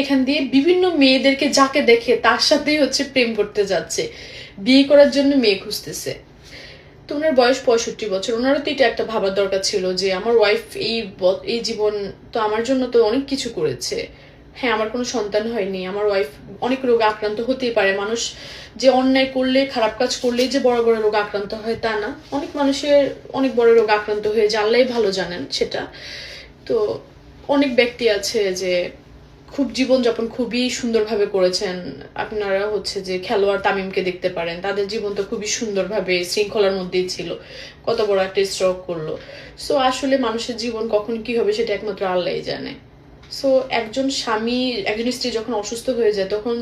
এখান দিয়ে বিভিন্ন মেয়েদেরকে যাকে দেখে তার সাথেই হচ্ছে প্রেম করতে যাচ্ছে, বিয়ে করার জন্য মেয়ে খুঁজতেছে। তো ওনার বয়স 65 বছর। ওনারও তো এটা একটা ভাবার দরকার ছিল যে আমার ওয়াইফ এই জীবন তো আমার জন্য তো অনেক কিছু করেছে। হ্যাঁ, আমার কোনো সন্তান হয়নি, আমার ওয়াইফ অনেক রোগে আক্রান্ত হতেই পারে। মানুষ যে অন্যায় করলে, খারাপ কাজ করলেই যে বড় বড় রোগ আক্রান্ত হয় তা না, অনেক মানুষের অনেক বড় রোগ আক্রান্ত হয়ে যায়, আল্লাহই ভালো জানেন সেটা। তো অনেক ব্যক্তি আছে যে খুব জীবনযাপন খুবই সুন্দরভাবে করেছেন। আপনারা হচ্ছে যে খেলোয়াড় তামিমকে দেখতে পারেন, তাদের জীবন তো খুবই সুন্দরভাবে শৃঙ্খলার মধ্যেই ছিল, কত বড় একটা স্ট্রোক করলো। সো আসলে মানুষের জীবন কখন কি হবে সেটা একমাত্র আল্লাহই জানে। সো একজন স্বামী, একজন স্ত্রী যখন অসুস্থ হয়ে যায় তখন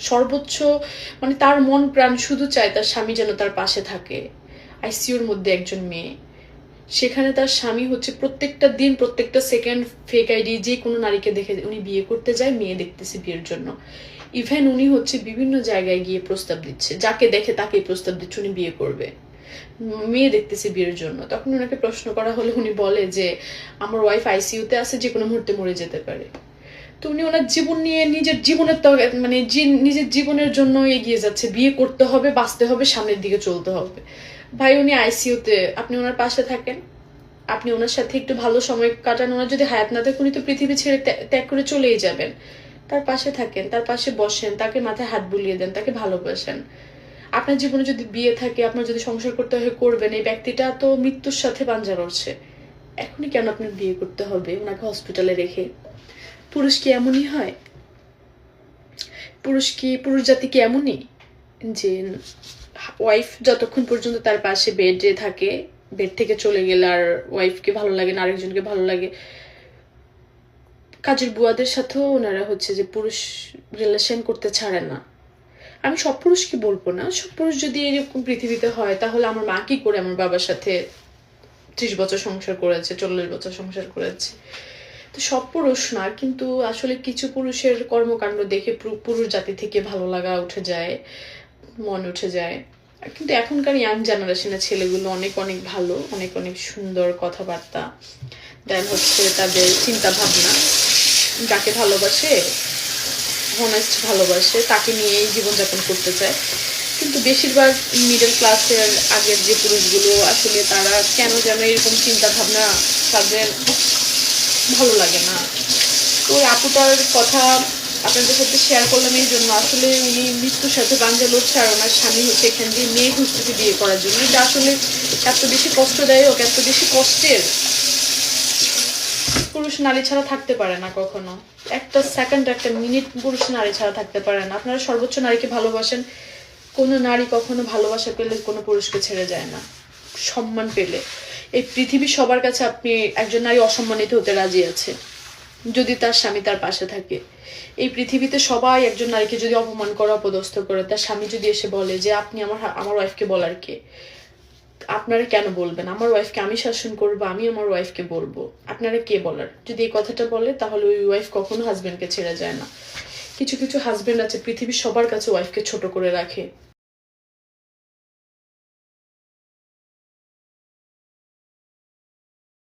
সর্বোচ্চ মানে তার মন প্রাণ শুধু চায় তার স্বামী যেন তার পাশে থাকে। আইসিইউর মধ্যে একজন মেয়ে, সেখানে তার স্বামী হচ্ছে প্রত্যেকটা দিন প্রত্যেকটা সেকেন্ড ফেক আইডি যে কোনো নারীকে দেখে উনি বিয়ে করতে যায়, মেয়ে দেখতেছে বিয়ের জন্য। ইভেন উনি হচ্ছে বিভিন্ন জায়গায় গিয়ে প্রস্তাব দিচ্ছে, যাকে দেখে তাকেই প্রস্তাব দিচ্ছে উনি বিয়ে করবে, মেয়ে দেখতেছে বিয়ের জন্য। তখন ওনাকে প্রশ্ন করা হলে উনি বলে যে আমার ওয়াইফ আইসিইউতে আছে, যে কোনো মুহূর্তে মরে যেতে পারে। তো উনি ওনার জীবন নিয়ে নিজের জীবনের মানে নিজের জীবনের জন্য এগিয়ে যাচ্ছে, বিয়ে করতে হবে, বাঁচতে হবে, সামনের দিকে চলতে হবে। ভাই উনি আইসিইউতে, আপনি ওনার পাশে থাকেন, আপনি ওনার সাথে একটু ভালো সময় কাটান। ওনার যদি হায়াত না থাকে উনি তো পৃথিবী ছেড়ে ত্যাগ করে চলেই যাবেন। তার পাশে থাকেন, তার পাশে বসেন, তাকে মাথায় হাত বুলিয়ে দেন, তাকে ভালোবাসেন। আপনার জীবনে যদি বিয়ে থাকে, আপনার যদি সংসার করতে হয় করবেন। এই ব্যক্তিটা তো মৃত্যুর সাথে পাঞ্জা লড়ছে, এখনই কেন আপনার বিয়ে করতে হবে ওনাকে হসপিটালে রেখে? পুরুষ কি এমনই হয়? পুরুষ জাতি কি এমনই যে ওয়াইফ যতক্ষণ পর্যন্ত তার পাশে বেডে থাকে, বেড থেকে চলে গেলে আর ওয়াইফকে ভালো লাগে না, আরেকজনকে ভালো লাগে। কাজের বুয়াদের সাথেও ওনারা হচ্ছে যে পুরুষ রিলেশন করতে ছাড়ে না। আমি সব পুরুষকে বলবো না, সব পুরুষ যদি এরকম পৃথিবীতে হয় তাহলে আমার মা কি করে আমার বাবার সাথে 30 বছর সংসার করেছে, 40 বছর সংসার করেছে। তো সব পুরুষ না, কিন্তু আসলে কিছু পুরুষের কর্মকাণ্ড দেখে পুরুষ জাতি থেকে ভালো লাগা উঠে যায়, মন উঠে যায়। কিন্তু এখনকার ইয়াং জেনারেশনের ছেলেগুলো অনেক অনেক ভালো, অনেক অনেক সুন্দর কথাবার্তা, দেন হচ্ছে তাদের চিন্তা ভাবনা, যাকে ভালোবাসে, হনেস্ট ভালোবাসে, তাকে নিয়েই জীবনযাপন করতে চায়। কিন্তু বেশিরভাগ মিডল ক্লাসের আগের যে পুরুষগুলো আসলে তারা কেন যেন এরকম চিন্তা ভাবনা তাদের ভালো লাগে না। তো ওই আপুটার কথা আপনাদের সাথে শেয়ার করলাম এই জন্য, আসলে উনি মৃত্যুর সাথে পাঞ্জা লড়ছে আর ওনার স্বামী হচ্ছে এখান দিয়ে মেয়ে খুঁজতেছে বিয়ে করার জন্য। এটা আসলে এত বেশি কষ্টদায়ক, এত বেশি কষ্টের। পুরুষ নারী ছাড়া থাকতে পারে না কখনো, একটা সেকেন্ড, একটা মিনিট পুরুষ নারী ছাড়া থাকতে পারে না। আপনারা সর্বোচ্চ নারীকে ভালোবাসেন, কোনো নারী কখনো ভালোবাসা পেলে কোনো পুরুষকে ছেড়ে যায় না, সম্মান পেলে। এই পৃথিবী সবার কাছে আপনি একজন নারী অসম্মানিত হতে রাজি আছে যদি তার স্বামী তার পাশে থাকে। এই পৃথিবীতে সবাই একজন নারীকে যদি অপমান করে, অপদস্থ করে, তার স্বামী যদি এসে বলে যে আপনি আমার ওয়াইফকে বলার কে, আপনারা কেন বলবেন? আমার ওয়াইফকে আমি শাসন করবো, আমি আমার ওয়াইফকে বলবো, আপনারা কে বলার? যদি এই কথাটা বলে তাহলে ওই ওয়াইফ কখনো হাজবেন্ডকে ছেড়ে যায় না। কিছু কিছু হাজবেন্ড আছে পৃথিবীর সবার কাছে ওয়াইফকে ছোট করে রাখে,